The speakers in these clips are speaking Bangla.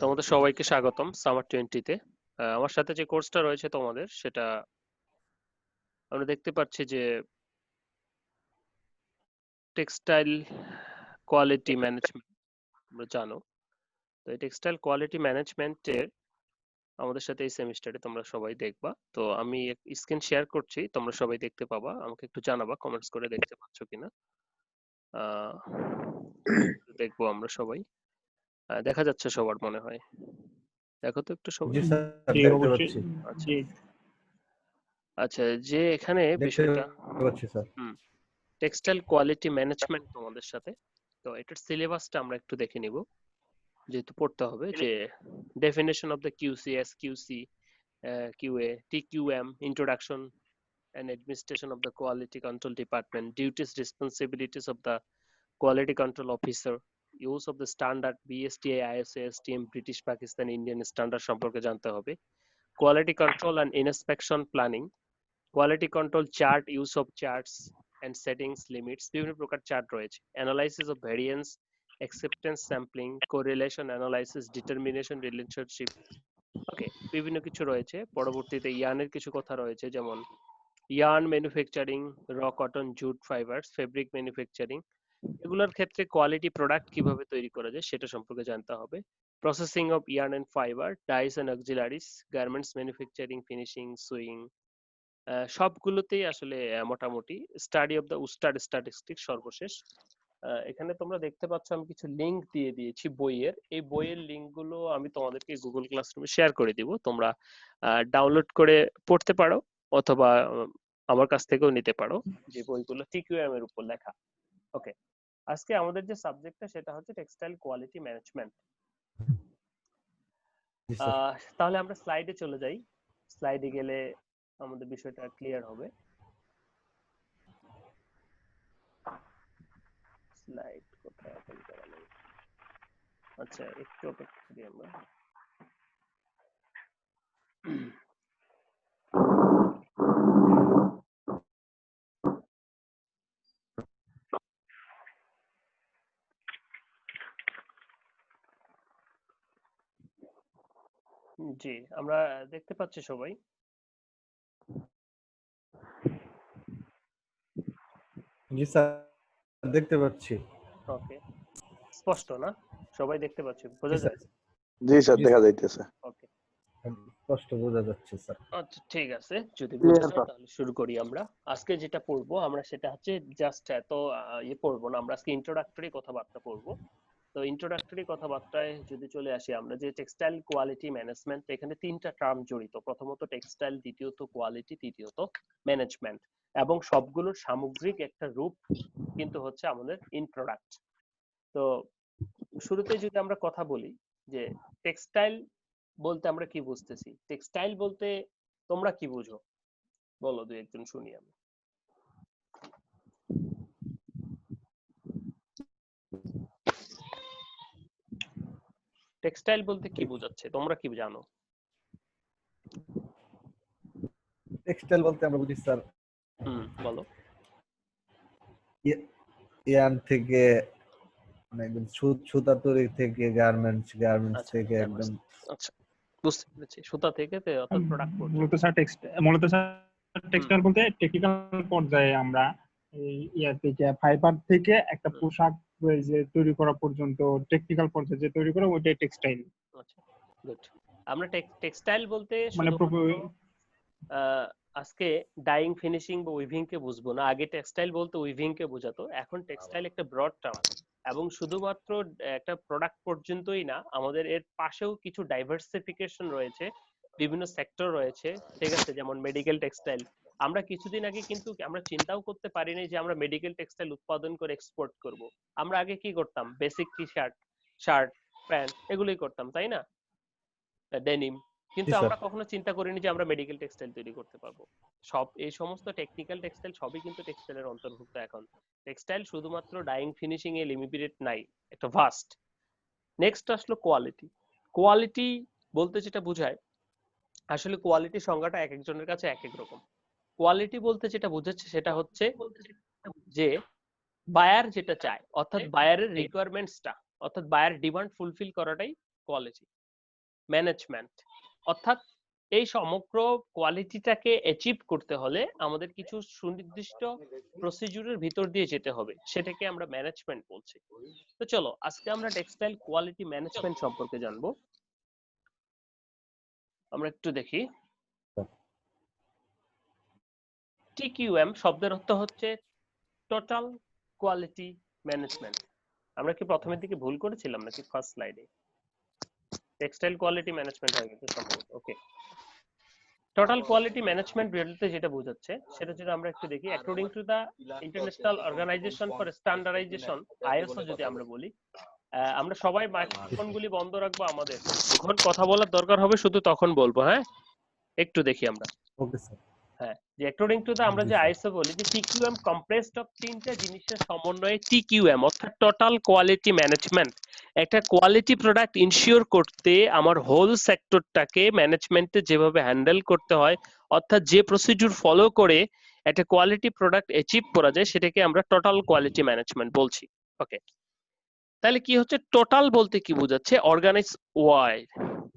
তোমাদের সবাইকে স্বাগতম সামার 20-তে। আমার সাথে যে কোর্সটা রয়েছে তোমাদের সেটা আমরা দেখতে পাচ্ছি যে টেক্সটাইল কোয়ালিটি ম্যানেজমেন্ট, তোমরা জানো। তো এই টেক্সটাইল কোয়ালিটি ম্যানেজমেন্টের আমাদের সাথে এই সেমিস্টারে তোমরা সবাই দেখবা। তো আমি স্ক্রিন শেয়ার করছি, তোমরা সবাই দেখতে পাবা। আমাকে একটু জানাবা কমেন্টস করে দেখতে পাচ্ছ কিনা। আহ, দেখবো আমরা সবাই। দেখা যাচ্ছে সবার মনে হয়। দেখো তো একটু সবাই। জি স্যার, জি দেখতে অবশ্যই। পাচ্ছি। আচ্ছা জি আচ্ছা, যে এখানে দেখতে বিষয়টা পাচ্ছি স্যার। টেক্সটাইল কোয়ালিটি ম্যানেজমেন্ট তোমাদের সাথে। তো এটার সিলেবাসটা আমরা একটু দেখে নিব, যেহেতু পড়তে হবে যে definition of the QC, SQC, QA, TQM, introduction and administration of the quality control department, duties responsibilities of the quality control officer, use of the standard BSTA, ISO, STM, British, Pakistan, Indian standard সম্পর্কে জানতে হবে, quality control and inspection planning, quality control chart, use of charts and settings, limits, বিভিন্ন প্রকার চার্ট রয়েছে, analysis of variance, acceptance sampling, correlation analysis, determination, relationship. Okay, বিভিন্ন কিছু রয়েছে। পরবর্তীতে ইয়ানের কিছু কথা রয়েছে, যেমন yarn manufacturing, raw cotton, jute fibres, fabric manufacturing. এগুলোর ক্ষেত্রে কোয়ালিটি প্রোডাক্ট কিভাবে তৈরি করা যায় সেটা সম্পর্কে জানতে হবে। Processing of yarn and fibre, dyes and auxiliaries, garments manufacturing, finishing, sewing, সবগুলোতেই আসলে মোটামুটি study of the Uster statistics সর্বশেষ। এখানে তোমরা দেখতে পাচ্ছ আমি কিছু লিংক দিয়ে দিয়েছি বইয়ের। এই বইয়ের লিংকগুলো আমি তোমাদেরকে গুগল ক্লাসরুমে শেয়ার করে দিব, তোমরা ডাউনলোড করে পড়তে পারো, অথবা আমার কাছ থেকেও নিতে পারো, যে বইগুলো টিকিউএম এর উপর লেখা। ওকে, আজকে আমাদের যে সাবজেক্টটা সেটা হচ্ছে টেক্সটাইল কোয়ালিটি ম্যানেজমেন্ট। জি স্যার। তাহলে আমরা স্লাইডে চলে যাই। স্লাইডে গেলে আমাদের বিষয়টা ক্লিয়ার হবে। স্লাইড কোথায় ওপেন করা নেই। আচ্ছা, একটু অপেক্ষা করি আমরা। জি, আমরা দেখতে পাচ্ছি সবাই। জি স্যার, দেখতে পাচ্ছি। ওকে, স্পষ্ট না? সবাই দেখতে পাচ্ছি, জি বোঝা স্যার। যায়? জি স্যার, জি দেখা স্যার, যাইতেছে। ওকে, স্পষ্ট বোঝা যাচ্ছে স্যার। আচ্ছা ঠিক আছে। যদি বোঝা ক্লিয়ার যায় তো? তাহলে শুরু করি আমরা। আজকে যেটা পড়বো আমরা সেটা হচ্ছে জাস্ট এত পড়বো না, আমরা আজকে ইন্ট্রোডাক্টরি কথাবার্তা পড়বো। তো ইন্ট্রোডাক্টরি কথাবার্তায় যদি চলে আসি, আমরা যে টেক্সটাইল কোয়ালিটি ম্যানেজমেন্ট, এখানে তিনটা টার্ম জড়িত। প্রথমত টেক্সটাইল, দ্বিতীয়ত কোয়ালিটি, তৃতীয়ত ম্যানেজমেন্ট, এবং সবগুলোর সামগ্রিক একটা রূপ কিন্তু হচ্ছে আমাদের ইন প্রোডাক্ট। তো শুরুতে যদি আমরা কথা বলি যে টেক্সটাইল বলতে আমরা কি বুঝতেছি, টেক্সটাইল বলতে তোমরা কি বুঝো বলো, দুই একজন শুনি আমি। টেক্সটাইল বলতে কি বোঝাচ্ছে, তোমরা কি জানো? টেক্সটাইল বলতে আমরা বুঝি স্যার বলো। ইয়ার্ন থেকে, মানে একদম সুতা তৈরি থেকে গার্মেন্টস, গার্মেন্টস আচ্ছা, থেকে একদম। আচ্ছা, বুঝতে পেরেছি। সুতা থেকে অর্থাৎ প্রোডাক্ট মূলত পর্যন্ত। স্যার টেক্সটাইল বলতে টেকনিক্যাল পর্যায়ে আমরা এই ইয়া থেকে ফাইবার থেকে একটা পোশাক যে তৈরি করা পর্যন্ত টেকনিক্যাল পর্যায়ে যে তৈরি করা ওইটাই টেক্সটাইল। আচ্ছা, গুড। আমরা টেক্সটাইল বলতে মানে আজকে ডাইং, ফিনিশিং বা উইভিং কে বুঝবো না। আগে টেক্সটাইল বলতে উইভিং কে বোঝাতো। এখন টেক্সটাইল একটা ব্রড টার্ম, এবং শুধুমাত্র একটা প্রোডাক্ট পর্যন্তই না, আমাদের এর পাশেও কিছু ডাইভার্সিফিকেশন রয়েছে, বিভিন্ন সেক্টর রয়েছে, ঠিক আছে? যেমন মেডিকেল টেক্সটাইল। আমরা কিছুদিন আগে কিন্তু আমরা চিন্তাও করতে পারিনি যে আমরা মেডিকেল টেক্সটাইল উৎপাদন করে এক্সপোর্ট করব। আমরা আগে কি করতাম? Basic T shirt, shirt, pant, এগুলোই করতাম, তাই না? ডেনিম। জি কিন্তু স্যার। আমরা কখনো চিন্তা করিনি যে আমরা মেডিকেল টেক্সটাইল তৈরি করতে পারবো। সব এই সমস্ত টেকনিক্যাল টেক্সটাইল সবই কিন্তু টেক্সটাইলের অন্তর্ভুক্ত। এখন টেক্সটাইল শুধুমাত্র ডাইং, ফিনিশিং এ লিমিটেড নাই, একটা ভাস্ট। নেক্সট আসলো কোয়ালিটি। কোয়ালিটি বলতে যেটা বোঝায়, আসলে কোয়ালিটি সংজ্ঞাটা এক একজনের কাছে এক এক রকম। কোয়ালিটি বলতে যেটা বোঝাচ্ছে সেটা হচ্ছে যে বায়ার যেটা চায়, অর্থাৎ বায়ারের রিকোয়ারমেন্টসটা, অর্থাৎ বায়ার ডিমান্ড ফুলফিল করাটাই কোয়ালিটি ম্যানেজমেন্ট, অর্থাৎ এই সমগ্র কোয়ালিটিটাকে অ্যাচিভ করতে হলে আমাদের কিছু সুনির্দিষ্ট প্রসিডিউরের ভিতর দিয়ে যেতে হবে, সেটাকে আমরা ম্যানেজমেন্ট বলছি। তো চলো আজকে আমরা টেক্সটাইল কোয়ালিটি ম্যানেজমেন্ট সম্পর্কে জানবো। আমরা একটু দেখি। টিকিউএম শব্দের অর্থ হচ্ছে টোটাল কোয়ালিটি ম্যানেজমেন্ট। আমরা কি প্রথমের দিকে ভুল করেছিলাম নাকি ফার্স্ট স্লাইডে টেক্সটাইল কোয়ালিটি ম্যানেজমেন্ট হয়ে গেছে সম্ভবত? ওকে, টোটাল কোয়ালিটি ম্যানেজমেন্ট বলতে যেটা বোঝাচ্ছে সেটা যদি আমরা একটু দেখি, according to the international organization for standardization ISO যদি আমরা বলি, আমরা সবাই মাইক্রোফোনগুলি বন্ধ রাখবো, আমাদের যখন কথা বলার দরকার হবে শুধু তখন বলবো। হ্যাঁ, একটু দেখি আমরা। Okay sir. হ্যাঁ, যে অ্যাকর্ডিং টু দা আমরা জি যে স্যার। আইএসও বলি যে টিকিউএম কম্প্রেসড অফ তিনটা জিনিসের সমন্বয়ে টিকিউএম অর্থাৎ টোটাল কোয়ালিটি ম্যানেজমেন্ট। একটা কোয়ালিটি প্রোডাক্ট ইনশিওর করতে আমার হোল সেক্টরটাকে ম্যানেজমেন্টে যেভাবে হ্যান্ডেল করতে হয়, অর্থাৎ যে প্রসিডিউর ফলো করে একটা কোয়ালিটি প্রোডাক্ট অ্যাচিভ করা যায়, সেটাকে আমরা টোটাল কোয়ালিটি ম্যানেজমেন্ট বলছি। ওকে, তাহলে কি হচ্ছে টোটাল বলতে কি বোঝাচ্ছে? অর্গানাইজ ওয়াইড,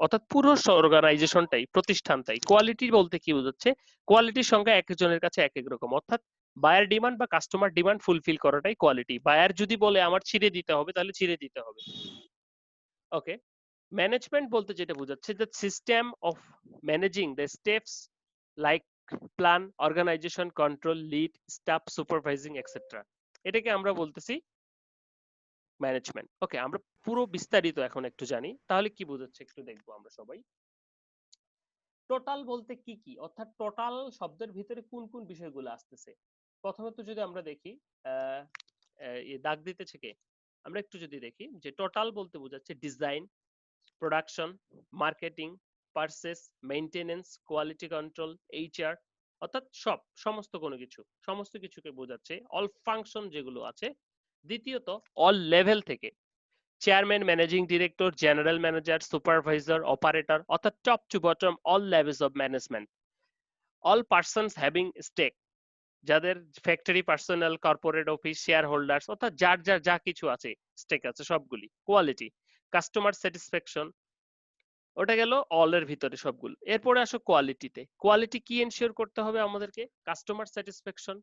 অর্থাৎ পুরো অর্গানাইজেশনটাই, প্রতিষ্ঠানটাই। কোয়ালিটি বলতে কি বোঝাচ্ছে? কোয়ালিটির সংজ্ঞা এক একজনের কাছে এক এক রকম, অর্থাৎ বায়ার ডিমান্ড বা কাস্টমার ডিমান্ড ফুলফিল করাটাই কোয়ালিটি। বায়ার যদি বলে আমার ছিঁড়ে দিতে হবে, তাহলে ছিঁড়ে দিতে হবে। ওকে, ম্যানেজমেন্ট বলতে যেটা বোঝাচ্ছে যে system of managing the steps like plan, organization, control, lead, staff, supervising etcetera, এটাকে আমরা বলতেছি ম্যানেজমেন্ট। ওকে, আমরা পুরো বিস্তারিত এখন একটু জানি, তাহলে কি বোঝাচ্ছে একটু দেখবো আমরা সবাই। টোটাল বলতে কি কি, অর্থাৎ টোটাল শব্দের ভিতরে কোন কোন বিষয়গুলো আসতেছে। প্রথমত যদি আমরা দেখি, দাগ দিতেছে কে, আমরা একটু যদি দেখি যে টোটাল বলতে বোঝাচ্ছে design, production, marketing, purchase, maintenance, quality control, HR, অর্থাৎ সমস্ত কোনো কিছু, সমস্ত কিছুকে বোঝাচ্ছে। অল ফাংশন যেগুলো আছে। দ্বিতীয়ত অল লেভেল থেকে, chairman, managing director, general manager, supervisor, operator, অর্থাৎ top to bottom all levels of management. All persons having stake, যাদের factory, personal, corporate office, shareholders, অর্থাৎ যার যার যা কিছু আছে, স্টেক আছে সবগুলি। কোয়ালিটি, কাস্টমার স্যাটিসফ্যাকশন, ওটা গেল অল এর ভিতরে সবগুলো। এরপরে আসো কোয়ালিটিতে। কোয়ালিটি কি এনশিওর করতে হবে আমাদেরকে? কাস্টমার স্যাটিসফ্যাকশন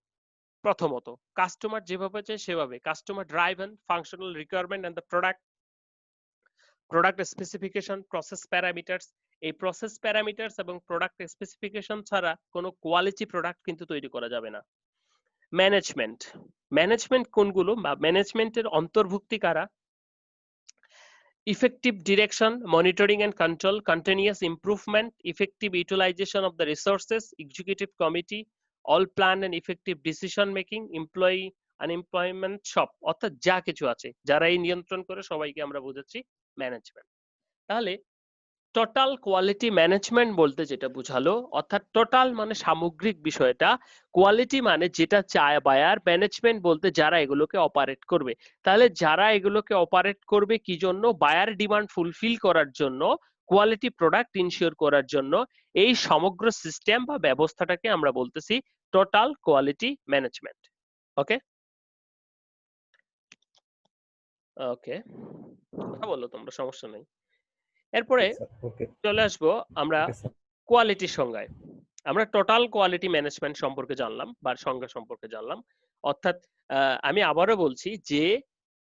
প্রথমত, কাস্টমার যেভাবে চায় সেভাবে। Customer driven functional requirement and the product specification, process parameters. এই প্রসেস প্যারামিটারস এবং প্রোডাক্ট স্পেসিফিকেশন ছাড়া কোনো কোয়ালিটি প্রোডাক্ট কিন্তু তৈরি করা যাবে না। ম্যানেজমেন্ট, ম্যানেজমেন্ট কোনগুলো বা ম্যানেজমেন্টের অন্তর্ভুক্তি কারা? effective direction, monitoring and control, continuous improvement, effective utilization of the resources, executive committee, all plan and effective decision making, employee unemployment সব, অর্থাৎ যা কিছু আছে যারা এই নিয়ন্ত্রণ করে সবাইকে আমরা বোঝাচ্ছি ম্যানেজমেন্ট। তাহলে টোটাল কোয়ালিটি ম্যানেজমেন্ট বলতে যেটা বুঝালো, অর্থাৎ টোটাল মানে সামগ্রিক বিষয়টা, কোয়ালিটি মানে যেটা চায় বায়ার, ম্যানেজমেন্ট বলতে যারা এগুলোকে অপারেট করবে। তাহলে যারা এগুলোকে অপারেট করবে কি জন্য? বায়ার ডিমান্ড ফুলফিল করার জন্য, কোয়ালিটি প্রোডাক্ট ইনশিওর করার জন্য। এই সমগ্র সিস্টেম বা ব্যবস্থাটাকে আমরা বলতেছি টোটাল কোয়ালিটি ম্যানেজমেন্ট। ওকে ওকে, কথা বলো তোমরা, সমস্যা নেই। এরপরে ওকে চলে আসবো আমরা ওকে স্যার। কোয়ালিটির সংজ্ঞায়। আমরা টোটাল কোয়ালিটি ম্যানেজমেন্ট সম্পর্কে জানলাম বা সংজ্ঞা সম্পর্কে জানলাম। অর্থাৎ আমি আবারও বলছি যে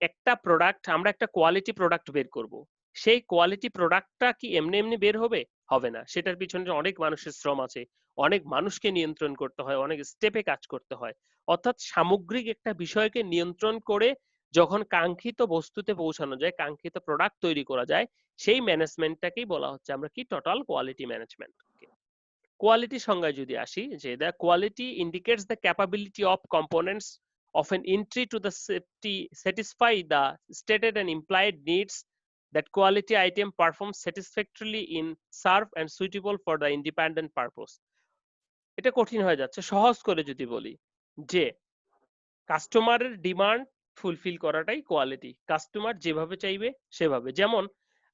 একটা প্রোডাক্ট, আমরা একটা কোয়ালিটি প্রোডাক্ট বের করব, সেই কোয়ালিটি প্রোডাক্টটা কি এমনি এমনি বের হবে? হবে না। সেটার পিছনে অনেক মানুষের শ্রম আছে, অনেক মানুষকে নিয়ন্ত্রণ করতে হয়, অনেক স্টেপে কাজ করতে হয়। অর্থাৎ সামগ্রিক একটা বিষয়কে নিয়ন্ত্রণ করে যখন কাঙ্ক্ষিত বস্তুতে পৌঁছানো যায়, কাঙ্ক্ষিত প্রোডাক্ট তৈরি করা যায়, সেই ম্যানেজমেন্টটাকেই বলা হচ্ছে আমরা কি টোটাল কোয়ালিটি ম্যানেজমেন্ট। কোয়ালিটি সংজ্ঞায় যদি আসি, যে the quality indicates the capability of components of an entry to the safety satisfy the stated and implied needs that quality item performs satisfactorily in serve and suitable for the independent purpose. এটা কঠিন হয়ে যাচ্ছে, সহজ করে যদি বলি যে কাস্টমারের ডিমান্ড ফুলফিল করাটাই কোয়ালিটি। কাস্টমার যেভাবে চাইবে সেভাবে। যেমন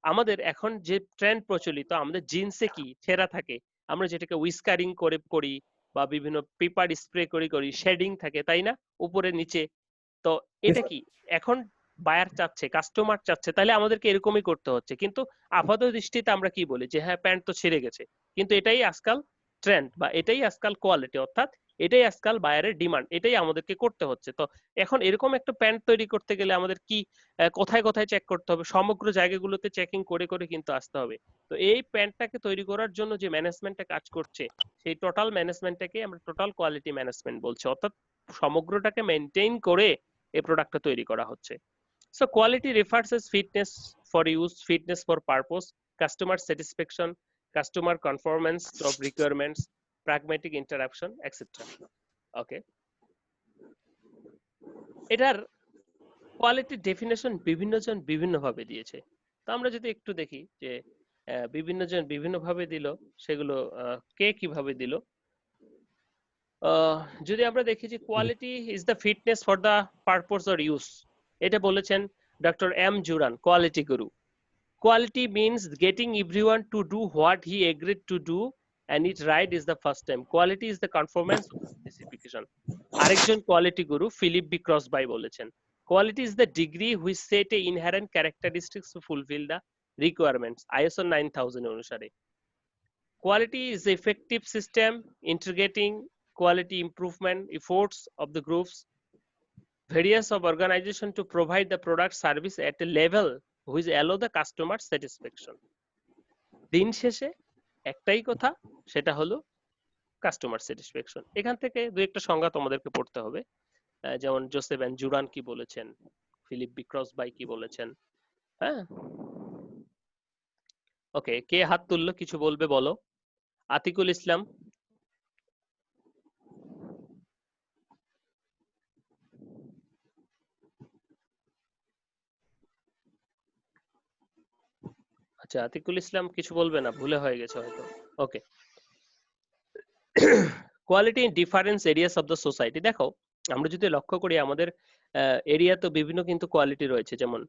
আমাদের এখন যে ট্রেন্ড প্রচলিত, আমাদের জিন্সে কি ছেঁড়া থাকে, আমরা যেটাকে উইস্কারিং করে করি বা বিভিন্ন পেপার স্প্রে করি শেডিং থাকে, তাই না, উপরে নিচে। তো এটা কি এখন বায়ার চাচ্ছে, কাস্টমার চাচ্ছে, তাহলে আমাদেরকে এরকমই করতে হচ্ছে। কিন্তু আপাত দৃষ্টিতে আমরা কি বলি যে হ্যাঁ প্যান্ট তো ছিঁড়ে গেছে, কিন্তু এটাই আজকাল ট্রেন্ড বা এটাই আজকাল কোয়ালিটি, অর্থাৎ এটাই আজকাল বায়ারের ডিমান্ড, এটাই আমাদেরকে করতে হচ্ছে। তো এখন এরকম একটা প্যান্ট তৈরি করতে গেলে আমাদের কি কোথায় কোথায় চেক করতে হবে, সমগ্র জায়গাগুলোতে চেকিং করে করে কিন্তু আসতে হবে। তো এই প্যান্টটাকে তৈরি করার জন্য যে ম্যানেজমেন্টটা কাজ করছে, সেই টোটাল ম্যানেজমেন্টটাকে আমরা টোটাল কোয়ালিটি ম্যানেজমেন্ট বলছি, অর্থাৎ সমগ্রটাকে মেনটেইন করে এই প্রোডাক্টটা তৈরি করা হচ্ছে। So quality refers as fitness for use, fitness for purpose, customer satisfaction, customer conformance of requirements, pragmatic interaction, etc. Okay. এটার কোয়ালিটি ডেফিনেশন বিভিন্নজন বিভিন্নভাবে দিয়েছে। তো আমরা যদি একটু দেখি যে বিভিন্নজন বিভিন্নভাবে দিল, সেগুলো কে কিভাবে দিল। যদি আমরা দেখি যে quality is the fitness for the purpose or use, এটা বলেছেন doctor M জুরান, quality Guru. Quality means getting everyone to do what he agreed to do and it right is the first time. Quality is the conformance of specification. আরেকজন কোয়ালিটি গুরু ফিলিপ বি ক্রসবাই বলেছেন, quality is the degree which set a inherent characteristics to fulfill the requirements ISO 9000 অনুসারে। Quality is the effective system integrating quality improvement efforts of the groups various of organization to provide the product service at a level which allow the customer satisfaction. দিন শেষে একটাই কথা, সেটা হলো কাস্টমার স্যাটিসফ্যাকশন। এখান থেকে দুই একটা সংজ্ঞা তোমাদেরকে পড়তে হবে, যেমন জোসেফ এন জুরান কি বলেছেন, ফিলিপ বি ক্রসবাই কি বলেছেন। হ্যাঁ, ওকে, কে হাত তুললো কিছু বলবে বলো? আতিকুল ইসলাম। আচ্ছা, আতিকুল ইসলাম কিছু বলবে না, ভুলে হয়ে গেছে হয়তো। Okay, quality in difference areas of the society. দেখো আমরা যদি লক্ষ্য করি আমাদের এরিয়া তো বিভিন্ন কিন্তু কোয়ালিটি রয়েছে, যেমন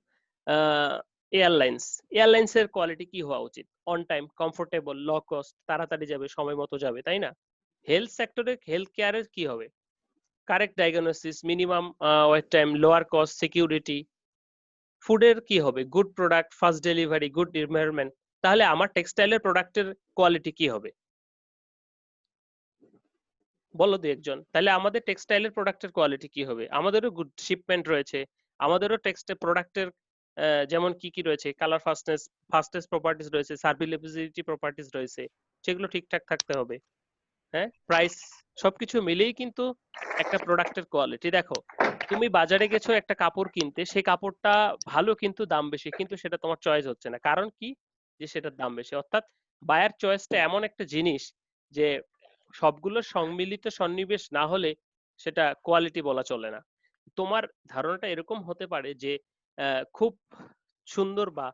এয়ারলাইন্স, এয়ারলাইন্সের কোয়ালিটি কি হওয়া উচিত? On time, comfortable, low cost, তাড়াতাড়ি যাবে, সময় মতো যাবে, তাই না? হেলথ সেক্টরে, হেলথ কেয়ারের কি হবে? Correct diagnosis, minimum wait time, lower cost, security. ফুডের কি হবে? Good product, fast delivery, good environment. তাহলে আমার টেক্সটাইলের প্রোডাক্টের কোয়ালিটি কি হবে বলো দু একজন? তাহলে আমাদের টেক্সটাইলের প্রোডাক্টের কোয়ালিটি কি হবে? আমাদেরও গুড শিপমেন্ট রয়েছে, আমাদেরও টেক্সটাইল প্রোডাক্টের যেমন কি কি রয়েছে, কালার ফাস্টনেস, ফাস্টেস প্রপার্টিজ রয়েছে, সার্ভিলেবিলিটি প্রপার্টিজ রয়েছে, সেগুলো ঠিকঠাক থাকতে হবে। হ্যাঁ, প্রাইস, সবকিছু মিলেই কিন্তু একটা প্রোডাক্টের কোয়ালিটি। দেখো তুমি বাজারে গেছো একটা কাপড় কিনতে, সেই কাপড়টা ভালো কিন্তু দাম বেশি, কিন্তু সেটা তোমার চয়েস হচ্ছে না, কারণ কি? যে সেটার দাম বেশি। অর্থাৎ বায়ার চয়েসটা এমন একটা জিনিস যে সবগুলোর সম্মিলিত সন্নিবেশ না হলে সেটা কোয়ালিটি বলা চলে না। তোমার ধারণাটা এরকম হতে পারে যে খুব সুন্দর বা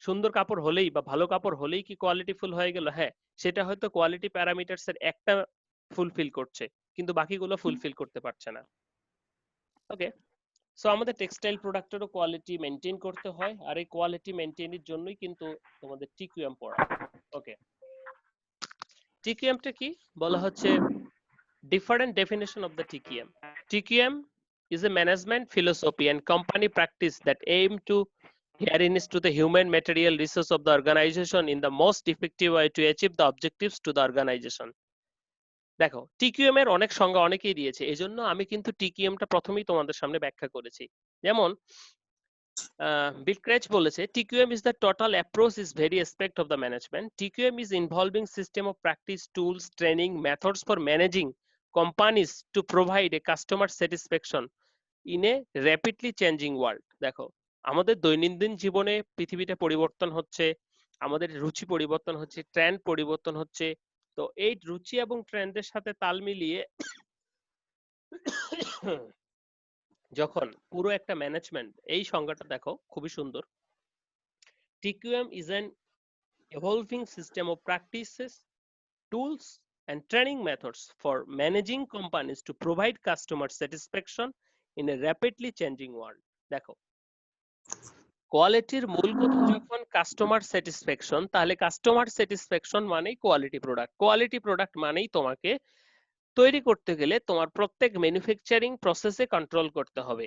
সুন্দর কাপড় হলেই বা ভালো কাপড় হলেই কি কোয়ালিটি ফুল হয়ে গেল? হ্যাঁ, সেটা হয়তো কোয়ালিটি প্যারামিটারস এর একটা ফুলফিল করছে, কিন্তু বাকিগুলো ফুলফিল করতে পারছে না। ওকে, সো আমাদের টেক্সটাইল প্রোডাক্টেরও কোয়ালিটি মেনটেন করতে হয়, আর এই কোয়ালিটি মেনটেনের জন্যই কিন্তু তোমাদের টিকিউএম পড়া। ওকে, টিকিউএমটা কি বলা হচ্ছে? Different definition of the TQM. TQM is a management philosophy and company practice that aim to herein is to the human material resource of the organization in the most effective way to achieve the objectives to the organization. দেখো টিকিউএম এর অনেক সংজ্ঞা অনেকেই দিয়েছে, এজন্য আমি কিন্তু টিকিউএমটা প্রথমেই তোমাদের সামনে ব্যাখ্যা করেছি। যেমন Bill Craig বলেছে, TQM is the total approach is very aspect of the management. TQM is involving system of practice, tools, training, methods for managing companies to provide a customer satisfaction in a rapidly changing world. দেখো আমাদের দৈনন্দিন জীবনে পৃথিবীটা পরিবর্তন হচ্ছে, আমাদের রুচি পরিবর্তন হচ্ছে, ট্রেন্ড পরিবর্তন হচ্ছে। তো এই রুচি এবং ট্রেন্ডের সাথে তাল মিলিয়ে যখন পুরো একটা ম্যানেজমেন্ট, এই সংজ্ঞাটা দেখো খুবই সুন্দর। TQM is an evolving system of practices, tools and training methods for managing companies to provide customer satisfaction in a rapidly changing world. দেখো কোয়ালিটির মূল কথা যখন কাস্টমার স্যাটিসফ্যাকশন, তাহলে কাস্টমার স্যাটিসফ্যাকশন মানেই কোয়ালিটি প্রোডাক্ট। কোয়ালিটি প্রোডাক্ট মানেই তোমাকে তৈরি করতে গেলে তোমার প্রত্যেক ম্যানুফ্যাকচারিং প্রসেসে কন্ট্রোল করতে হবে।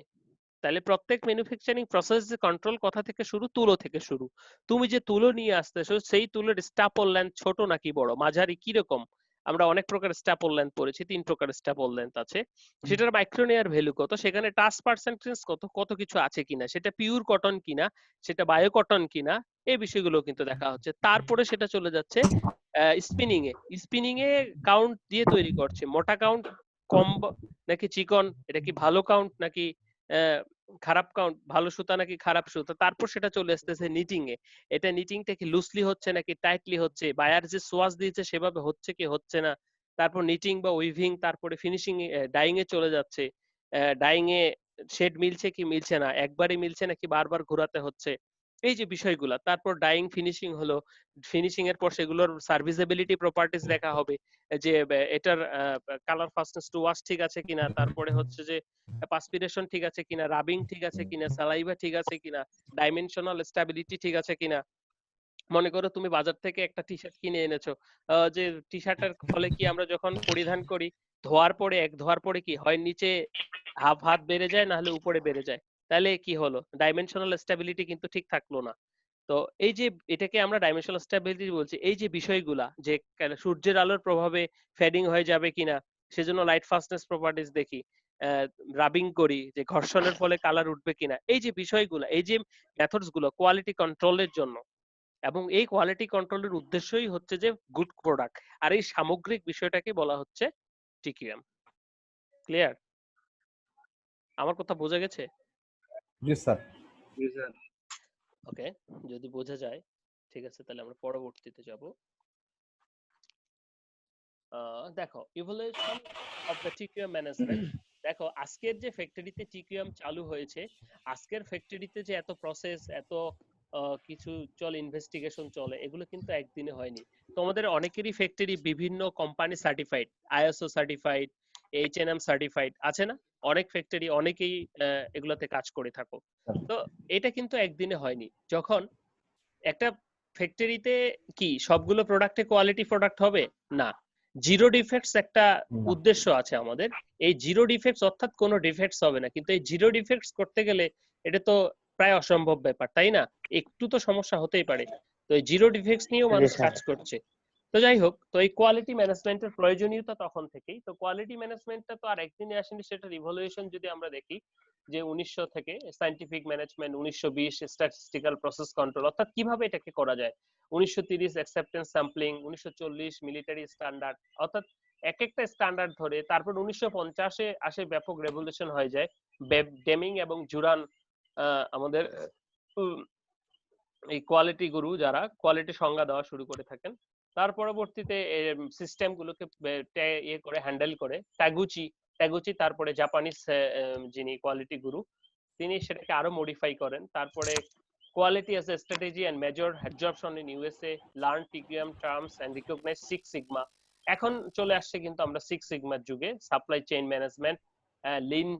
তাহলে প্রত্যেক ম্যানুফ্যাকচারিং প্রসেস যে কন্ট্রোল কথা থেকে শুরু, তুলো থেকে শুরু। তুমি যে তুলো নিয়ে আসতেছো সেই তুলোর স্ট্যাপল লেন্থ ছোট নাকি বড়, মাঝারি, কিরকম? আমরা অনেক প্রকার স্ট্যাপল লেন্থ পড়েছি, 3 প্রকার স্ট্যাপল লেন্থ আছে। সেটার মাইক্রোনিয়ার ভ্যালু কত, সেখানে টাচ পার্সেন্টেজ কত, কত কিছু আছে কিনা, সেটা পিওর কটন কিনা, সেটা বায়ো কটন কিনা, এই বিষয়গুলো কিন্তু দেখা হচ্ছে। তারপরে সেটা চলে যাচ্ছে স্পিনিং এ। স্পিনিং এ কাউন্ট দিয়ে তৈরি করছে, মোটা কাউন্ট, কম নাকি চিকন, এটা কি ভালো কাউন্ট নাকি খারাপ কাউন্ট, ভালো সুতা নাকি খারাপ সুতা। তারপর সেটা চলে আসতেছে নিটিং এ, এটা নিটিংটা কি লুজলি হচ্ছে নাকি টাইটলি হচ্ছে, বায়ার যে সোয়াশ দিয়েছে সেভাবে হচ্ছে কি হচ্ছে না। তারপর নিটিং বা উইভিং, তারপরে ফিনিশিং ডাইং এ চলে যাচ্ছে, ডাইং এ শেড মিলছে কি মিলছে না, একবারই মিলছে নাকি বারবার ঘোরাতে হচ্ছে, এই যে বিষয়গুলা। তারপর ডাইং ফিনিশিং হলো, ফিনিশিং এর পর সেগুলোর সার্ভিসেবিলিটি প্রপার্টিজ দেখা হবে, যে এটার কালার ফাস্টনেস টু ওয়াশ ঠিক আছে কিনা, তারপরে হচ্ছে যে পাসপিরেশন ঠিক আছে কিনা, রাবিং ঠিক আছে কিনা, সালাইভা ঠিক আছে কিনা, ডাইমেনশনাল স্টেবিলিটি ঠিক আছে কিনা। মনে করো তুমি বাজার থেকে একটা টি শার্ট কিনে এনেছো, যে টি শার্টের ফলে কি আমরা যখন পরিধান করি, ধোয়ার পরে ধোয়ার পরে কি হয়, নিচে হাফ হাত বেড়ে যায়, না হলে উপরে বেড়ে যায়, তাহলে কি হলো, ডাইমেনশনাল স্টেবিলিটি কিন্তু ঠিক থাকলো না। তো এই যে এটাকে আমরা ডাইমেনশনাল স্টেবিলিটি বলছি, এই যে বিষয়গুলা, যে সূর্যের আলোর প্রভাবে ফেডিং হয়ে যাবে কিনা, সেজন্য লাইট ফাস্টনেস প্রপার্টিজ দেখি, রাবিং করি যে ঘর্ষণের ফলে কালার উঠবে কিনা, এই যে বিষয়গুলা, এই যে মেথডস গুলো কোয়ালিটি কন্ট্রোলের জন্য। এবং এই কোয়ালিটি কন্ট্রোলের উদ্দেশ্যই হচ্ছে যে গুড প্রোডাক্ট, আর এই সামগ্রিক বিষয়টাকে বলা হচ্ছে টিকিউএম। ক্লিয়ার? আমার কথা বোঝা গেছে? জি স্যার। ওকে, যদি বোঝা যায় ঠিক আছে, তাহলে আমরা পরবর্তীতে যাব। দেখো, evolution of the TQM management. দেখো, আজকের যে ফ্যাক্টরিতে টিকিউএম চালু হয়েছে, আজকের ফ্যাক্টরিতে যে এত প্রসেস, এত কিছু চলে, ইনভেস্টিগেশন চলে, এগুলো কিন্তু একদিনে হয়নি। তোমাদের অনেকেরই ফ্যাক্টরি বিভিন্ন company certified, ISO certified, H&M certified আছে না? অনেক ফ্যাক্টরি, অনেকেই এগুলোতে কাজ করে থাকো। তো এটা কিন্তু একদিনে হয়নি। যখন একটা ফ্যাক্টরিতে কি সবগুলো প্রোডাক্টে কোয়ালিটি প্রোডাক্ট হবে? না, জিরো ডিফেক্টস একটা উদ্দেশ্য আছে আমাদের। এই জিরো ডিফেক্টস অর্থাৎ কোনো ডিফেক্টস হবে না, কিন্তু এই জিরো ডিফেক্টস করতে গেলে এটা তো প্রায় অসম্ভব ব্যাপার, তাই না? একটু তো সমস্যা হতেই পারে। তো এই জিরো ডিফেক্টস নিয়েও মানুষ কাজ করছে। তো যাই হোক, তো এই কোয়ালিটি ম্যানেজমেন্টের প্রয়োজনীয়তা তখন থেকেই। তো কোয়ালিটি ম্যানেজমেন্টটা তো আর একদিনে আসেনি, সেটা রিভলিউশন যদি আমরা দেখি, যে 1900 থেকে scientific management, 1920 statistical process control, অর্থাৎ কিভাবে এটাকে করা যায়, 1930 অ্যাকসেপ্টেন্স স্যাম্পলিং, 1940 মিলিটারি স্ট্যান্ডার্ড, অর্থাৎ এক একটা স্ট্যান্ডার্ড ধরে। তারপর 1950-এ আসে ব্যাপক রেভলিউশন হয়ে যায়, ডেমিং এবং জুরান আমাদের এই কোয়ালিটি গুরু, যারা কোয়ালিটি সংজ্ঞা দেওয়া শুরু করে থাকেন। তার পরবর্তীতে সিস্টেম গুলোকে ইয়ে করে হ্যান্ডেল করে ট্যাগুচি, তারপরে জাপানিজ যিনি কোয়ালিটি গুরু, তিনি সেটাকে আরো মডিফাই করেন। তারপরে quality as a strategy and major absorption in USA, learn TQM terms and recognize 6 sigma. এখন চলে আসছে কিন্তু আমরা 6 সিগমার যুগে। সাপ্লাই চেইন ম্যানেজমেন্ট, লিন,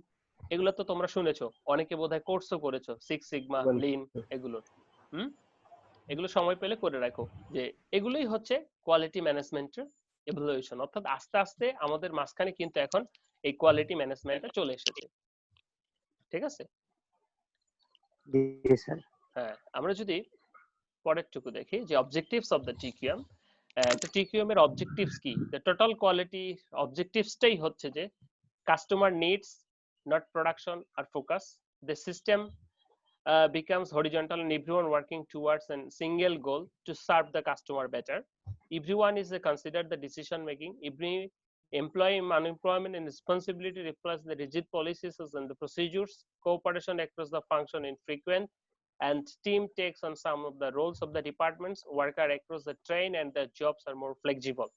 এগুলো তো তোমরা শুনেছো, অনেকে বোধহয় কোর্সও করেছো, 6 সিগমা, লিন, এগুলো এগুলো সময় পেলে করে রাখো, যে এগুলোই হচ্ছে কোয়ালিটি ম্যানেজমেন্টের ইভলিউশন। অর্থাৎ আস্তে আস্তে আমাদের মাঝখানে কিন্তু এখন এই কোয়ালিটি ম্যানেজমেন্টটা চলে এসেছে। ঠিক আছে? জি স্যার। হ্যাঁ, আমরা যদি পরের টুকু দেখি, যে অবজেক্টিভস অফ দ্য টিকিউএম। একটা টিকিউএম এর অবজেক্টিভস কি? দ্য টোটাল কোয়ালিটি অবজেক্টিভসটাই হচ্ছে যে কাস্টমার নিডস, নট প্রোডাকশন, আর focus. The system becomes horizontal and everyone working towards a single goal to serve the customer better. Everyone is considered the decision making. Every employee unemployment and responsibility reflects the rigid policies and the procedures. Cooperation across the function infrequent, and team takes on some of the roles of the departments. Worker across the train and the jobs are more flexible.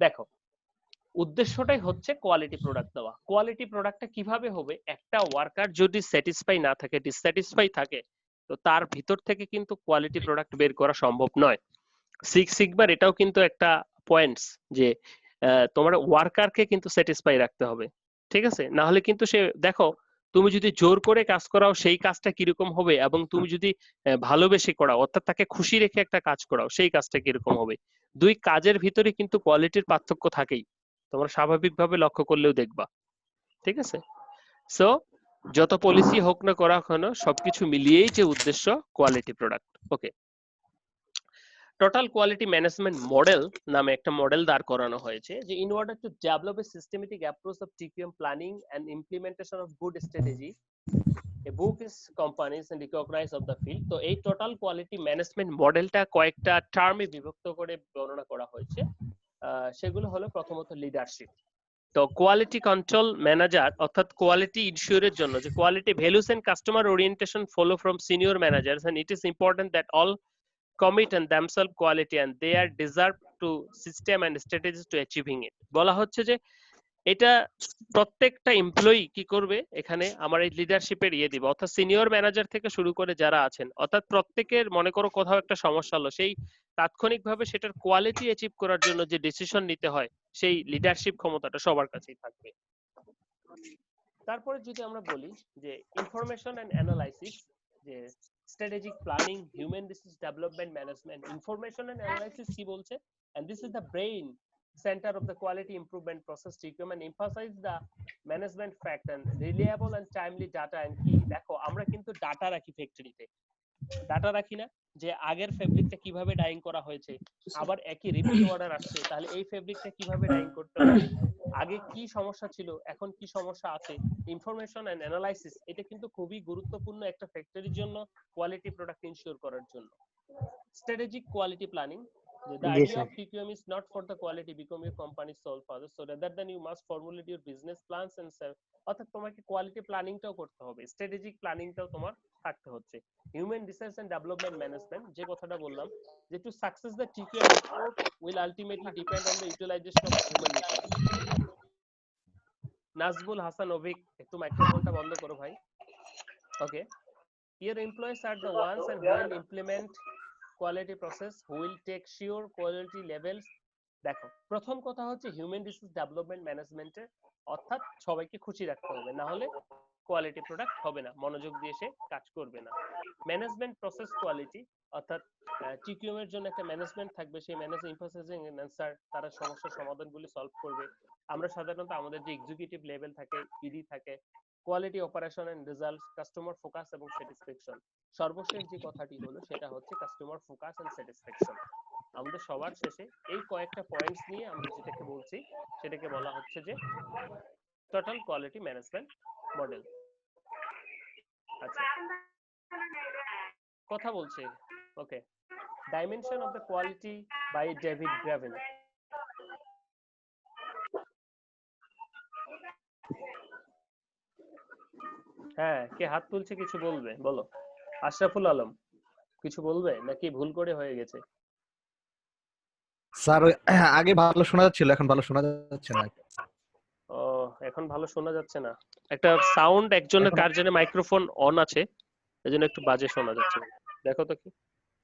দেখো, উদ্দেশ্যটাই হচ্ছে কোয়ালিটি প্রোডাক্ট দেওয়া। কোয়ালিটি প্রোডাক্টটা কিভাবে হবে? একটা ওয়ার্কার যদি স্যাটিসফাই না থাকে, ডিসস্যাটিসফাই থাকে, তো তার ভিতর থেকে কিন্তু কোয়ালিটি প্রোডাক্ট বের করা সম্ভব নয়। 6 সিগমার এটাও কিন্তু একটা পয়েন্টস, যে তোমার ওয়ার্কারকে কিন্তু স্যাটিসফাই রাখতে হবে। ঠিক আছে? না হলে কিন্তু সে, দেখো, তুমি যদি জোর করে কাজ করাও সেই কাজটা কিরকম হবে, এবং তুমি যদি ভালোবেসে করাও, অর্থাৎ তাকে খুশি রেখে একটা কাজ করাও, সেই কাজটা কিরকম হবে। দুই কাজের ভিতরে কিন্তু কোয়ালিটির পার্থক্য থাকেই, তোমরা স্বাভাবিকভাবে লক্ষ্য করলেও দেখবা। ঠিক আছে? সো যত পলিসি হোক না করা কেন সবকিছু মিলিয়েই যে উদ্দেশ্য quality product. Okay, total quality management model নামে একটা মডেল দাঁড় করানো হয়েছে যে in order to develop a systematic approach of TQM planning and implementation of good strategy a book is companies and recognize of the field। তো এই টোটাল কোয়ালিটি ম্যানেজমেন্ট মডেলটা কয়েকটা টার্মে বিভক্ত করে বর্ণনা করা হয়েছে। সেগুলো হলো প্রথমত লিডারশিপ। তো কোয়ালিটি কন্ট্রোল ম্যানেজার অর্থাৎ কোয়ালিটি ইনশিওরের জন্য যে quality values and customer orientation follow from senior managers and it is important that all commit and themselves quality and they are deserve to system and strategies to achieving it। বলা হচ্ছে যে এটা প্রত্যেকটা এমপ্লয়ি কি করবে এখানে আমার এই লিডারশিপের দিবে, অর্থাৎ সিনিয়র ম্যানেজার থেকে শুরু করে যারা আছেন, অর্থাৎ প্রত্যেকের মনে করো কোথাও একটা সমস্যা হলো, সেই তাৎক্ষণিকভাবে সেটার কোয়ালিটি অ্যাচিভ করার জন্য যে ডিসিশন নিতে হয় সেই লিডারশিপ ক্ষমতাটা সবার কাছেই থাকবে। তারপরে যদি আমরা বলি যে ইনফরমেশন এন্ড অ্যানালাইসিস, যে strategic planning, human resource development management, information and analysis কি বলছে, and this is the brain center of the quality improvement process TQM and emphasize the management fact and reliable and timely data and key। দেখো আমরা কিন্তু ডাটা রাখি ফ্যাক্টরিতে, ডাটা রাখি না যে আগের ফেব্রিকটা কিভাবে ডাইং করা হয়েছে, আবার একই রিপিট অর্ডার আসছে, তাহলে এই ফেব্রিকটা কিভাবে ডাইং করতে হবে, আগে কি সমস্যা ছিল এখন কি সমস্যা আছে। ইনফরমেশন এন্ড অ্যানালাইসিস এটা কিন্তু খুবই গুরুত্বপূর্ণ একটা ফ্যাক্টরির জন্য কোয়ালিটি প্রোডাক্ট ইনশিওর করার জন্য। Strategic quality planning, the idea of TQM is not for the quality become your company's sole purpose, so rather than you must formulate your business plans and অর্থাৎ তোমাকে কোয়ালিটি প্ল্যানিংটাও করতে হবে, স্ট্র্যাটেজিক প্ল্যানিংটাও তোমার থাকতে হচ্ছে। Human resource and development management, যে কথাটা বললাম যে to success the TQM approach will ultimately depend on the utilization of human resources। Nazbul Hasan Avik, একটু মাইক্রোফোনটা বন্ধ করো ভাই। ওকে, your employees are the ones and who will implement quality process, who will take sure quality levels। দেখো প্রথম কথা হচ্ছে হিউম্যান রিসোর্স ডেভেলপমেন্ট ম্যানেজমেন্টে, অর্থাৎ সবাইকে খুশি রাখতে হবে, না হলে কোয়ালিটি প্রোডাক্ট হবে না, মনোযোগ দিয়ে সে কাজ করবে না। ম্যানেজমেন্ট প্রসেস কোয়ালিটি, অর্থাৎ টিকিউএম এর জন্য একটা ম্যানেজমেন্ট থাকবে, সেই ম্যানেজ এমফাসাইজিং অ্যান্সার, তারা সমস্যার সমাধানগুলি সলভ করবে। আমরা সাধারণত আমাদের যে এক্সিকিউটিভ লেভেল থাকে, ইডি থাকে, quality operation and results, customer focus এবং স্যাটিসফ্যাকশন। সর্বশেষ যে কথাটি হলো সেটা হচ্ছে কাস্টমার ফোকাস এন্ড স্যাটিসফ্যাকশন। আমাদের সবার শেষে এই কয়েকটা পয়েন্টস নিয়ে আমরা যেটাকে বলছি সেটাকে বলা হচ্ছে যে টোটাল কোয়ালিটি ম্যানেজমেন্ট মডেল। আচ্ছা, কথা বলছে। Okay, dimension of the quality by David Garvin. হ্যাঁ, কে হাত তুলছে কিছু বলবে? বলো। আশরাফুল আলম কিছু বলবে নাকি ভুল করে হয়ে গেছে? স্যার আগে ভালো শোনা যাচ্ছিল, এখন ভালো শোনা যাচ্ছে না। ও, এখন ভালো শোনা যাচ্ছে না। একটা সাউন্ড একজনের কার জন্য মাইক্রোফোন অন আছে, এজন্য একটু বাজে শোনা যাচ্ছে। দেখো তো কি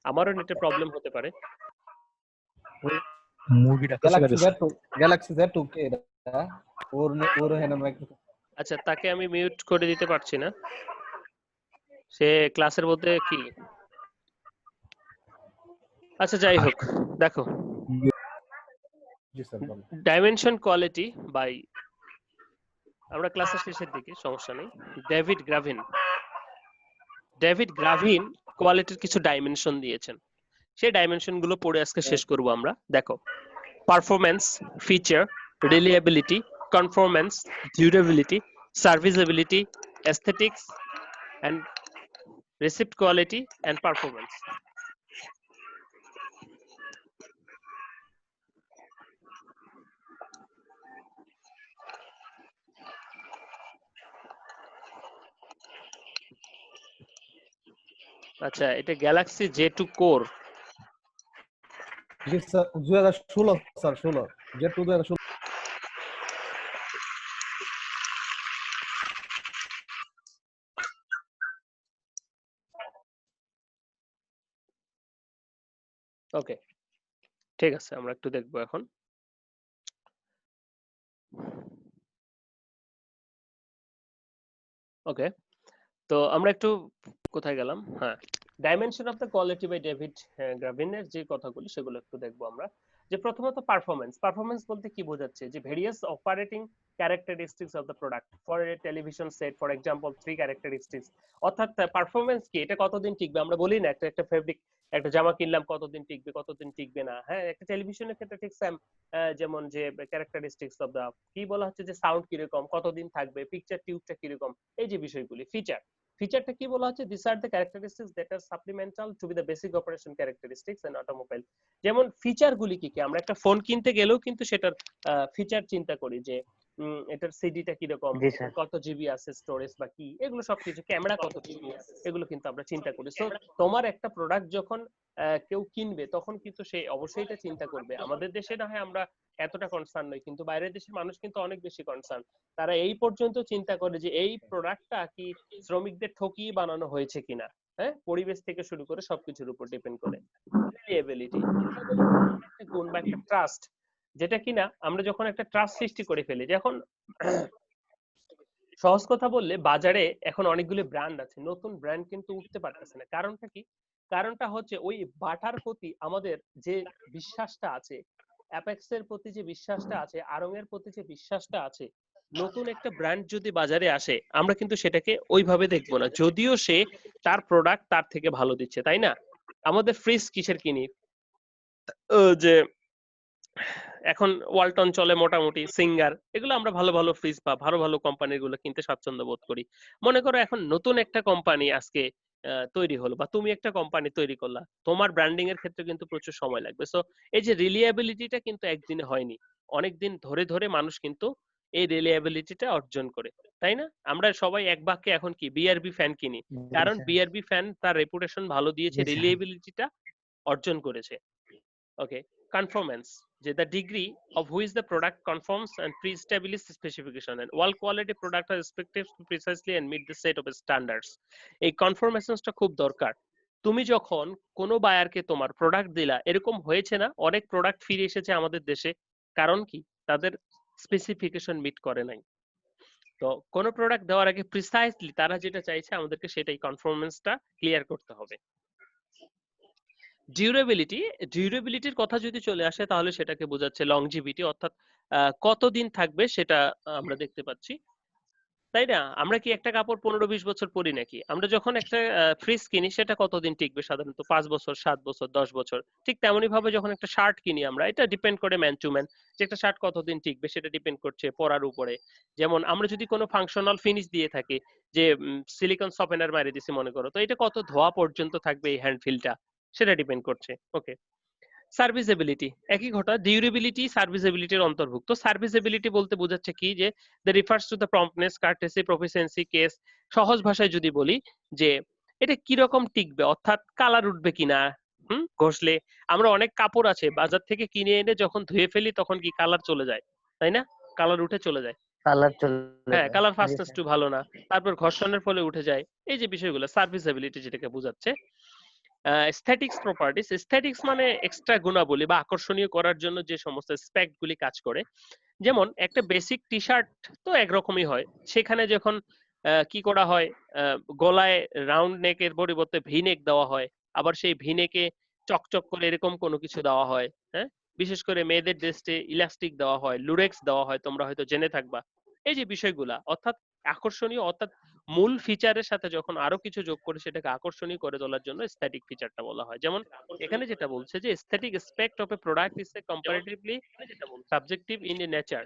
আমারও নেটের প্রবলেম হতে পারে। মুভিটা গ্যালাক্সি Z2 কে এটা ওর হ্যান্ড মাইক্রোফোন। আচ্ছা, তাকে আমি মিউট করে দিতে পারছি না, সে ক্লাসের মধ্যে কি। আচ্ছা যাই হোক, দেখো জি স্যার বলুন। ডাইমেনশন কোয়ালিটি বাই, আমরা ক্লাসের শেষের দিকে, সমস্যা নেই। ডেভিড গ্রাভিন কোয়ালিটির কিছু ডাইমেনশন দিয়েছেন, সেই ডাইমেনশন গুলো পড়ে আজকে শেষ করব আমরা। দেখো, performance, feature, reliability, conformance, durability, serviceability, aesthetics and perceived quality and performance. আচ্ছা, এটা গ্যালাক্সি J2 কোর। জি স্যার 2016 স্যার 16 Z2 2016। ওকে, ঠিক আছে, আমরা একটু দেখবো এখন। ওকে, তো আমরা একটু কোথায় গেলাম? হ্যাঁ, dimension of the quality by David গ্রাভিনের যে কথাগুলি সেগুলো একটু দেখবো আমরা। যে প্রথমত পারফরমেন্স বলতে কি বোঝাচ্ছে, যে various operating characteristics of the product for a television set for example 3 characteristics. অর্থাৎ পারফরমেন্স কি, এটা কতদিন টিকবে। আমরা বলি না একটা ফেব্রিক, একটা জামা কিনলাম কতদিন টিকবে কতদিন টিকবে না, হ্যাঁ একটা টেলিভিশনের ক্ষেত্রে ঠিক সেম। যেমন যে ক্যারেক্টারিস্টিক্স অফ দা, কি বলা হচ্ছে যে সাউন্ড কিরকম, কতদিন থাকবে, পিকচার টিউবটা কিরকম, এই যে বিষয়গুলি ফিচারটা কি বলা হচ্ছে, this are the characteristics that are supplemental to be the basic operation characteristics in automobile. যেমন ফিচার গুলি কি কি, আমরা একটা ফোন কিনতে গেলেও কিন্তু সেটার ফিচার চিন্তা করি, যে এটার সিডিটা কিরকম, জি স্যার। কত জিবি আছে স্টোরেজ বা কি, এগুলো সবকিছু, ক্যামেরা কত জিবি, এগুলো কিন্তু আমরা চিন্তা করি। সো তোমার একটা প্রোডাক্ট যখন কেউ কিনবে তখন কিন্তু সে অবশ্যই এটা চিন্তা করবে। আমাদের দেশে না হয় আমরা এতটা কনসার্ন নই, কিন্তু বাইরের দেশের মানুষ কিন্তু অনেক বেশি কনসার্ন। তারা এই পর্যন্ত চিন্তা করে যে এই প্রোডাক্টটা কি শ্রমিকদের ঠকিয়ে বানানো হয়েছে কিনা, হ্যাঁ পরিবেশ থেকে শুরু করে সবকিছুর উপর ডিপেন্ড করে। রিলায়েবিলিটি একটা গুণ বা একটা ট্রাস্ট, যেটা কিনা আমরা যখন একটা ট্রাস্ট সৃষ্টি করে ফেলি, যখন সহজ কথা বললে বাজারে এখন অনেকগুলো ব্র্যান্ড আছে, নতুন ব্র্যান্ড কিন্তু উঠতে পারতেছে না। কারণটা কি? কারণটা হচ্ছে ওই বাটার প্রতি আমাদের যে বিশ্বাসটা আছে, অ্যাপেক্স এর প্রতি যে বিশ্বাসটা আছে, আড়ং এর প্রতি যে বিশ্বাসটা আছে, নতুন একটা ব্র্যান্ড যদি বাজারে আসে আমরা কিন্তু সেটাকে ওইভাবে দেখবো না, যদিও সে তার প্রোডাক্ট তার থেকে ভালো দিচ্ছে, তাই না? আমাদের ফ্রিজ কিসের কিনি, যে এখন ওয়ালটন চলে, মোটামুটি সিঙ্গার, এগুলো আমরা ভালো ভালো ফ্রিজ বা ভালো ভালো কোম্পানির গুলো কিনতে স্বাচ্ছন্দ্য বোধ করি। মনে করো এখন নতুন একটা কোম্পানি আজকে তৈরি হলো, বা তুমি একটা কোম্পানি তৈরি করলা, তোমার ব্র্যান্ডিং এর ক্ষেত্রে কিন্তু প্রচুর সময় লাগবে। সো এই যে রিলিয়েবিলিটিটা কিন্তু একদিনে হয়নি, অনেক দিন ধরে ধরে মানুষ কিন্তু এই রিলিয়েবিলিটিটা অর্জন করে, তাই না? আমরা সবাই এক বাক্যে এখন কি বিআরবি ফ্যান কিনি, জি কারণ স্যার। বিআরবি ফ্যান তার রেপুটেশন ভালো দিয়েছে, জি স্যার। রিলিয়েবিলিটিটা অর্জন করেছে। Okay, conformance, যে the degree of which the product conforms and pre-established specification, and all quality product are expected to precisely and meet the set of standards. এই কনফরমেশনসটা খুব দরকার। তুমি যখন কোনো বায়ারকে তোমার প্রোডাক্ট দিলা, এরকম হয়েছে না অনেক প্রোডাক্ট ফিরে এসেছে আমাদের দেশে, কারণ কি তাদের স্পেসিফিকেশন মিট করে নাই। তো কোনো প্রোডাক্ট দেওয়ার আগে প্রিসাইসলি তারা যেটা চাইছে আমাদেরকে সেটাই কনফরমেন্সটা ক্লিয়ার করতে হবে। ডিউরেবিলিটির কথা যদি চলে আসে তাহলে সেটাকে বোঝাচ্ছে লংজিভিটি, অর্থাৎ কতদিন থাকবে সেটা আমরা দেখতে পাচ্ছি, তাই না? আমরা কি একটা কাপড় 15-20 বছর পরি নাকি? আমরা যখন একটা ফ্রিজ কিনি সেটা কতদিন টিকবে, সাধারণত 5 বছর, 7 বছর, 10 বছর। ঠিক তেমনি ভাবে যখন একটা শার্ট কিনি আমরা, এটা ডিপেন্ড করে ম্যান টু ম্যান, যে একটা শার্ট কতদিন টিকবে সেটা ডিপেন্ড করছে পরার উপরে। যেমন আমরা যদি কোনো ফাংশনাল ফিনিশ দিয়ে থাকি, যে সিলিকন সফেনার মারি দিছি মনে করো, তো এটা কত ধোয়া পর্যন্ত থাকবে এই হ্যান্ড ফিলটা, সেটা ডিপেন্ড করছে। ওকে, সার্ভিসেবিলিটি একই ঘটনা, ডিউরেবিলিটি সার্ভিসেবিলিটির অন্তর্ভুক্ত। সার্ভিসেবিলিটি বলতে বোঝাচ্ছে কি, যে the refers to the promptness, courtesy, proficiency, case. সহজ ভাষায় যদি বলি যে এটা কিরকম টিকবে, অর্থাৎ কালার উঠবে কিনা, ঘষলে। আমরা অনেক কাপড় আছে বাজার থেকে কিনে এনে যখন ধুয়ে ফেলি তখন কি কালার চলে যায়, তাই না? কালার উঠে চলে যায়, কালার চলে হ্যাঁ যায়। কালার জি ফাস্টেস্ট স্যার। টু ভালো না, তারপর ঘর্ষণের ফলে উঠে যায়, এই যে বিষয়গুলো সার্ভিসেবিলিটি যেটাকে বোঝাচ্ছে। এস্থেটিক্স প্রপার্টিস, এস্থেটিক্স মানে এক্সট্রা গুণাবলী বা আকর্ষণীয় করার জন্য যে সমস্ত স্পেক্ট গুলি কাজ করে। যেমন একটা বেসিক টি শার্ট তো একরকমই হয়, সেখানে যখন কি করা হয়, গলায় রাউন্ড নেকের পরিবর্তে ভি নেক দেওয়া হয়, আবার সেই ভি নেকে চকচক করে এরকম কোনো কিছু দেওয়া হয়, হ্যাঁ বিশেষ করে মেয়েদের ড্রেসে ইলাস্টিক দেওয়া হয়, লুরেক্স দেওয়া হয়, তোমরা হয়তো জেনে থাকবা। এই যে বিষয়গুলা অর্থাৎ আকর্ষণীয়, অর্থাৎ মূল ফিচারের সাথে যখন আরো কিছু যোগ করে সেটাকে আকর্ষণীয় করে তোলার জন্য এস্থেটিক ফিচারটা বলা হয়। যেমন এখানে যেটা বলছে যে aesthetic aspect of a product is a comparatively subjective in nature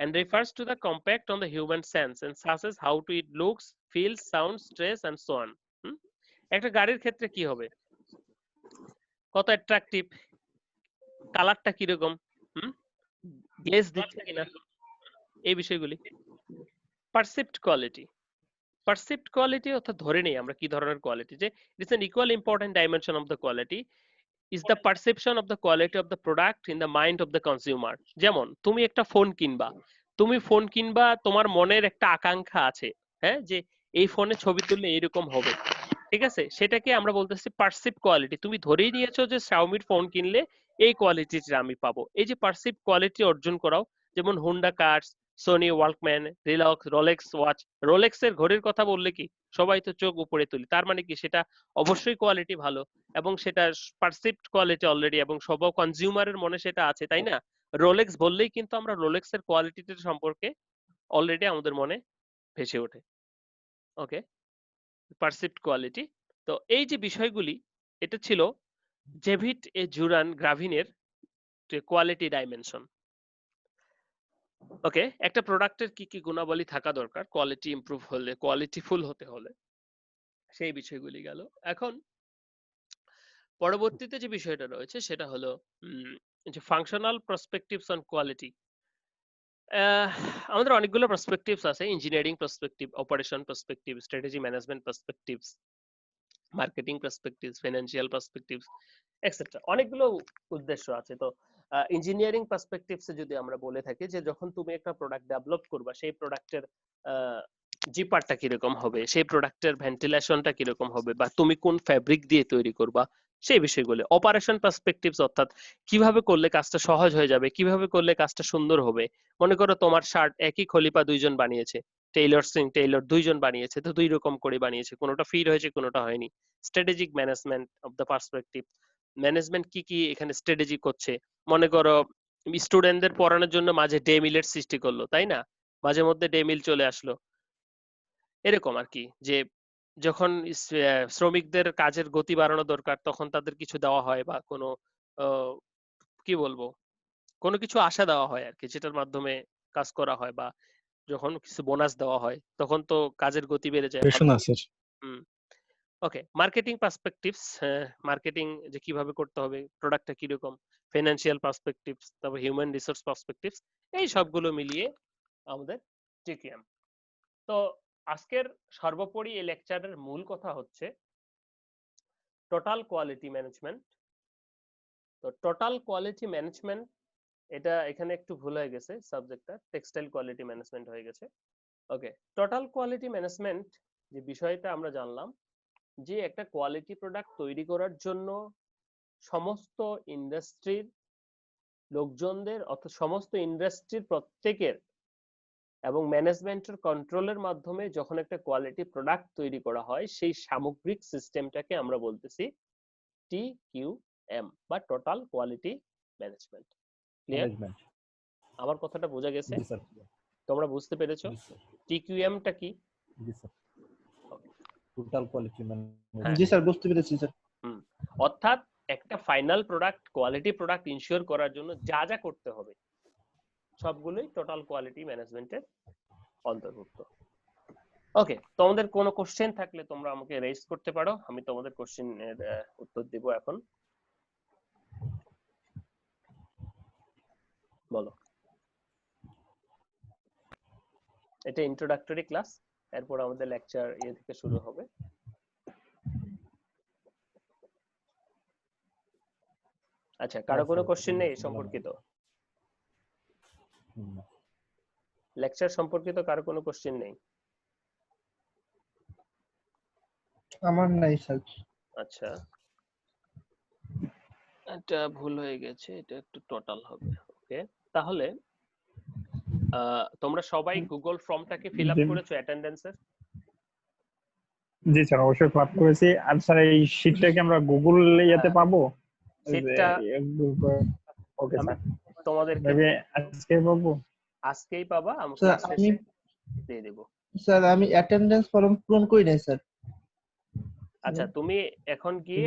and refers to the compact on the human sense and such as how to it looks, feels, sounds, stress and so on. একটা গাড়ির ক্ষেত্রে কি হবে, কত অ্যাট্রাকটিভ, কালারটা কিরকম, গ্লেজ দিচ্ছে কিনা, এই বিষয়গুলি। পারসিভড কোয়ালিটি অর্থাৎ ধরে নেই আমরা কি ধরনের কোয়ালিটি, যে it's an equal important dimension of the quality is the perception of the quality of the product in the mind of the consumer. যেমন তুমি একটা ফোন কিনবা, তোমার মনের একটা আকাঙ্ক্ষা আছে, হ্যাঁ যে এই ফোনে ছবি তুললে এরকম হবে, ঠিক আছে, সেটাকে আমরা বলতেছি পারসিভ কোয়ালিটি। তুমি ধরেই নিয়েছো যে Xiaomi ফোন কিনলে এই কোয়ালিটিটা আমি পাবো, এই যে পারসিভ কোয়ালিটি অর্জন করাও। যেমন Honda cars, Sony Walkman, Rolex watch. রোলেক্সের ঘড়ির কথা বললে কি সবাই তো চোখ উপরে তুলি, তার মানে কি সেটা অবশ্যই কোয়ালিটি ভালো এবং সেটা পারসিভড কোয়ালিটি অলরেডি, এবং সব কনজিউমারের মনে সেটা আছে, তাই না? রোলেক্স বললেই কিন্তু আমরা রোলেক্সের কোয়ালিটির সম্পর্কে অলরেডি আমাদের মনে ভেসে ওঠে। ওকে, পারসিভড কোয়ালিটি। তো এই যে বিষয়গুলি, এটা ছিল ডেভিড এ জুরান গ্রাভিনের কোয়ালিটি ডাইমেনশন। ওকে, একটা প্রোডাক্টের কি কি গুণাবলী থাকা দরকার কোয়ালিটি ইমপ্রুভ হলে, কোয়ালিটিফুল হতে হলে, সেই বিষয়গুলি গেল। এখন পরবর্তীতে যে বিষয়টা রয়েছে সেটা হলো যে ফাংশনাল পার্সপেক্টিভস অন কোয়ালিটি। আমাদের অনেকগুলো পার্সপেক্টিভস আছে, engineering perspective, operation perspective, strategy management perspectives, marketing perspectives, financial perspectives, etcetera. অনেকগুলো উদ্দেশ্য আছে। তো ইঞ্জিনিয়ারিং পার্সপেক্টিভসে যদি আমরা বলে থাকি যে যখন তুমি একটা প্রোডাক্ট ডেভেলপ করবা, সেই প্রোডাক্টের জিপারটা কিরকম হবে, সেই প্রোডাক্টের ভেন্টিলেশনটা কিরকম হবে, বা তুমি কোন ফ্যাব্রিক দিয়ে তৈরি করবা, সেই বিষয়গুলো। অপারেশন পার্সপেক্টিভস অর্থাৎ কিভাবে করলে কাজটা সহজ হয়ে যাবে, কিভাবে করলে কাজটা সুন্দর হবে। মনে করো তোমার শার্ট একই খলিপা দুইজন বানিয়েছে, টেইলর দুইজন বানিয়েছে, তো দুই রকম করে বানিয়েছে, কোনোটা ফিট হয়েছে কোনোটা হয়নি। Strategic management of the perspective, management কি কি এখানে স্ট্র্যাটেজি করছে। মনে করো স্টুডেন্টদের পড়ানোর জন্য মাঝে ডে মিলের সৃষ্টি করলো, তাই না? মাঝে মধ্যে ডে মিল চলে আসলো, এরকম আর কি। যে যখন শ্রমিকদের কাজের গতি বাড়ানো দরকার তখন তাদের কিছু দেওয়া হয়, বা কোনো কি বলবো, কোনো কিছু আশা দেওয়া হয় আর কি, যেটার মাধ্যমে কাজ করা হয়, বা যখন কিছু বোনাস দেওয়া হয় তখন তো কাজের গতি বেড়ে যায়। ওকে, মার্কেটিং পার্সপেক্টিভস, মার্কেটিং যে কিভাবে করতে হবে, প্রোডাক্টটা কিরকম, ফাইন্যান্সিয়াল পার্সপেক্টিভস, তারপর হিউম্যান রিসোর্স পার্সপেক্টিভস, এই সবগুলো মিলিয়ে আমাদের টিকিএম। তো আজকের সর্বোপরি এই লেকচারের মূল কথা হচ্ছে টোটাল কোয়ালিটি ম্যানেজমেন্ট। তো টোটাল কোয়ালিটি ম্যানেজমেন্ট, এটা এখানে একটু ভুল হয়ে গেছে, সাবজেক্টটা টেক্সটাইল কোয়ালিটি ম্যানেজমেন্ট হয়ে গেছে। ওকে, টোটাল কোয়ালিটি ম্যানেজমেন্ট যে বিষয়টা আমরা জানলাম, যে একটা কোয়ালিটি প্রোডাক্ট তৈরি করার জন্য সমস্ত ইন্ডাস্ট্রির লোকজনদের অর্থাৎ সমস্ত ইন্ডাস্ট্রির প্রত্যেকের এবং ম্যানেজমেন্টের কন্ট্রোলের মাধ্যমে যখন একটা কোয়ালিটি প্রোডাক্ট তৈরি করা হয়, সেই সামগ্রিক সিস্টেমটাকে আমরা বলতেছি TQM বা টোটাল কোয়ালিটি ম্যানেজমেন্ট। ক্লিয়ার? আমার কথাটা বোঝা গেছে? তোমরা বুঝতে পেরেছো TQM টা কি? জি স্যার, টোটাল কোয়ালিটি ম্যানেজমেন্ট। জি স্যার, বুঝতে পেরেছি স্যার। অর্থাৎ একটা final product, quality product ensure করার জন্য যা যা করতে হবে সবগুলোই টোটাল কোয়ালিটি ম্যানেজমেন্টের অন্তর্ভুক্ত। ওকে, তোমাদের কোনো কোশ্চেন থাকলে তোমরা আমাকে রেজ করতে পারো, আমি তোমাদের কোশ্চেনের উত্তর দেব এখন। বলো। এটা ইন্ট্রোডাক্টরি ক্লাস, এরপর আমাদের লেকচার থেকে শুরু হবে। আচ্ছা, কারো কোনো কোশ্চেন নেই সম্পর্কিত? লেকচার সম্পর্কিত কারো কোনো কোশ্চেন নেই? আমার নাই স্যার। আচ্ছা, এটা ভুল হয়ে গেছে, এটা একটু টোটাল হবে। ওকে, তাহলে তোমরা সবাই গুগল ফর্মটাকে ফিল আপ করেছো অ্যাটেন্ডেন্সের? জি স্যার, অবশ্যই ফিল আপ করেছি। আর স্যার এই শীটটাকে আমরা গুগল ইয়েতে পাবো? শীটটা ওকে স্যার, তোমাদেরকে আজকে পাবো? আজকেই পাবা, আমি স্যার আমি দিয়ে দেব। স্যার আমি অ্যাটেন্ডেন্স ফর্ম পূরণ করি নাই স্যার। আচ্ছা, তুমি এখন গিয়ে